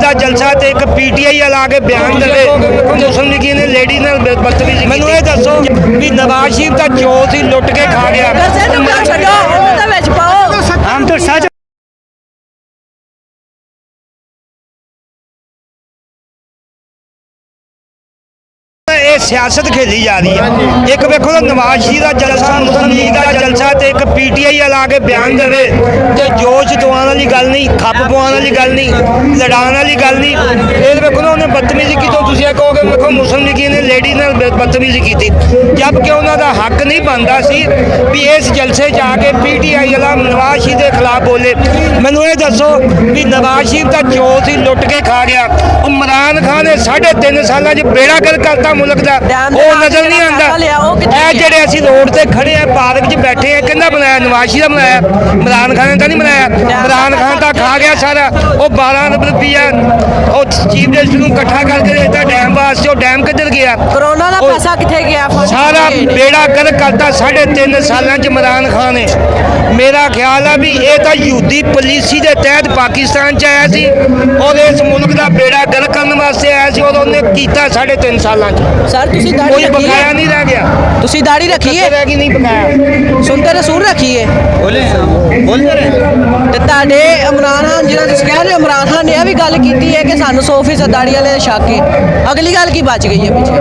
का जलसा ते एक पीटीआई वाला आके बयान देवे मुस्लिम लीग ने लेडी ने बदतमीजी मैनू ये दसो भी नवाज शरीफ का चो सी लुट के खा गया हम तो सच सियासत खेली जा रही है। एक वेखो तो नवाज शरीफ का जलसा मुस्लिम लीग का जलसा ते एक पीटीआई वाला आके बयान देवे ते जोश दवाने वाली गल नहीं, खप पवाने वाली गल नहीं, लड़ाने वाली गल नहीं। फिर वेखो ना उन्हें बदतमीजी की तो तुसीं कहोगे वेखो मुस्लिम लीग ने लेडी ने बदतमीजी की, जबकि उन्होंने हक नहीं बनता सी भी इस जलसे जाके पीटीआई वाला नवाज शरीफ के खिलाफ बोले। मैनू ये दसो भी नवाज शरीफ का चो सी लुट के खा गया। इमरान खान ने 3.5 साल बेड़ा कर करता मुल्क का, वो नजर नहीं आता। जेडे असीं रोड से खड़े हैं, पार्क च बैठे हैं, किन्ना बनाया? नवाज शरीफ ने बनाया, इमरान खान ने तो नहीं बनाया। इमरान खान तो खा गया सारा। वो 12 रुपया चीफ मिनिस्टर को इकट्ठा करके देता डैम वास्ते, वो डैम किधर गया? कोरोना का पैसा किथे गया? सारा बेड़ा कर करता 3.5 सालों च इमरान खान ने। मेरा ख्याल है भी ये तो यहूदी पॉलिसी के तहत पाकिस्तान च आया सी और इस मुल्क का बेड़ा गर्क करने वास्ते आया सी और उन्हें किया 3.5 सालों च। सर तुसी दाढ़ी कोई बकाया नहीं रह गया। तुसी दाढ़ी रखी है? रह गई नहीं बकाया। सुनते रसूल रखी है? बोलते रहे ते ताडे इमरान खान जिन्हें तुसी कह रहे हो, इमरान खान ने यह भी गल की है कि सानू 100% दाढ़ी वाले शक है। अगली गल की बच गई है पीछे?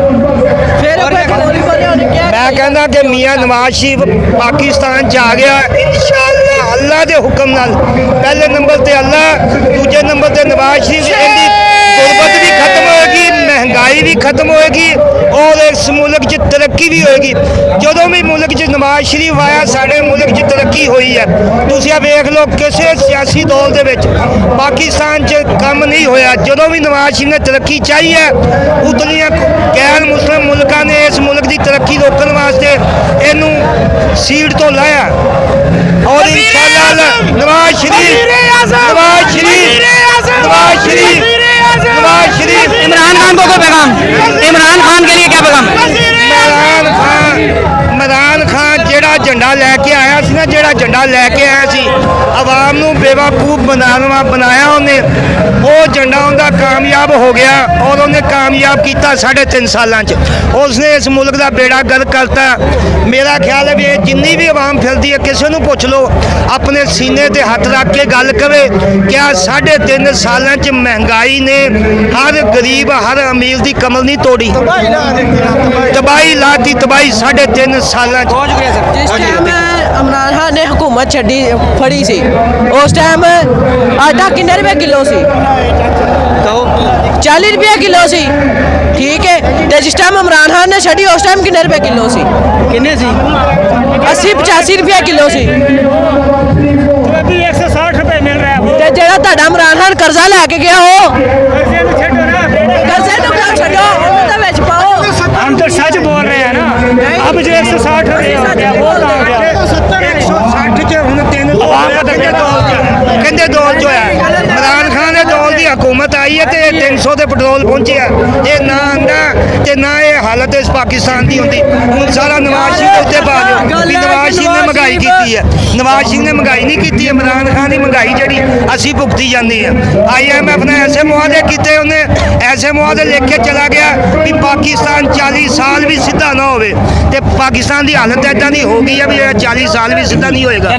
फिर मैं कहना कि मियाँ नवाज शरीफ पाकिस्तान च आ गया इंशाअल्लाह अल्लाह के हुक्म नाल। पहले नंबर ते अल्लाह, दूजे नंबर ते नवाज शरीफ। इनकी गुरबत भी खत्म होएगी, महंगाई भी खत्म होएगी और इस मुल्क च तरक्की भी होएगी। जो भी मुल्क च नवाज शरीफ आया साढ़े मुल्क च तरक्की हुई है। तुसीं वेख लो किसी सियासी दौर दे विच पाकिस्तान च कम नहीं होया। जो भी नवाज शरीफ ने तरक्की चाहिए है उतलियां गैर मुस्लिम मुल्कों ने इस मुल्क की तरक्की रोकने वास्ते इनू सीट तो लाया और इंशाअल्लाह नवाज शरीफ इमरान खान को पैगाम, इमरान खान के लिए क्या पैगाम? इमरान खान जेड़ा झंडा लैके आया सी ना, जेड़ा झंडा लैके आया सी आवाम नू बेवकूफ बनाया उन्हें, वो झंडा उनका कामयाब हो गया और उन्हें कामयाब किया 3.5 सालों च। उसने इस मुल्क का बेड़ा गर्क करता। मेरा ख्याल है भी जिन्नी भी आवाम फिरती है किसी को पुछ लो अपने सीने ते हथ रख के गल करे क्या 3.5 सालों च महंगाई ने हर गरीब हर अमीर की कमर नहीं तोड़ी? तबाही लाती, तबाही 3.5 सालों जिस टाइम इमरान खान ने हुकूमत छड़ी फड़ी सी उस टाइम आटा किन्ने रुपए किलो सी? 40 रुपये किलो सी। ठीक है, तो जिस टाइम इमरान खान ने छड़ी उस टाइम किन्ने रुपए किलो सी? किन्ने सी? 80-85 रुपये किलो सी। 160 रुपए मिल रहा है। ते जेड़ा तुहाडा इमरान खान कर्जा लैके गया हो कर्जे तो छड्डो उन्हें विच पाओ। हम तो सच बोल रहे हैं ना। अब जो 160 रुपये हो गया वो कहाँ गया? 160 च हुण 3 कहते दौर जो है इमरान खान के दौर की हुकूमत आई है तो 300 के पेट्रोल पहुंचे है। ये ना आंदा तो ना ये हालत इस पाकिस्तान की होती। हूँ सारा नवाज शरीफ उत्ते पा दो भी नवाज शरीफ ने महंगाई की है। नवाज शरीफ ने महंगाई नहीं की, इमरान खान की महंगाई जी असी भुगती जाती है। IMF ने ऐसे मुआदे किए, उन्हें ऐसे मुआदे लिख के चला गया भी पाकिस्तान 40 साल भी सीधा ना हो। पाकिस्तान की हालत इदा की हो गई है भी 40 साल भी सीधा नहीं होएगा।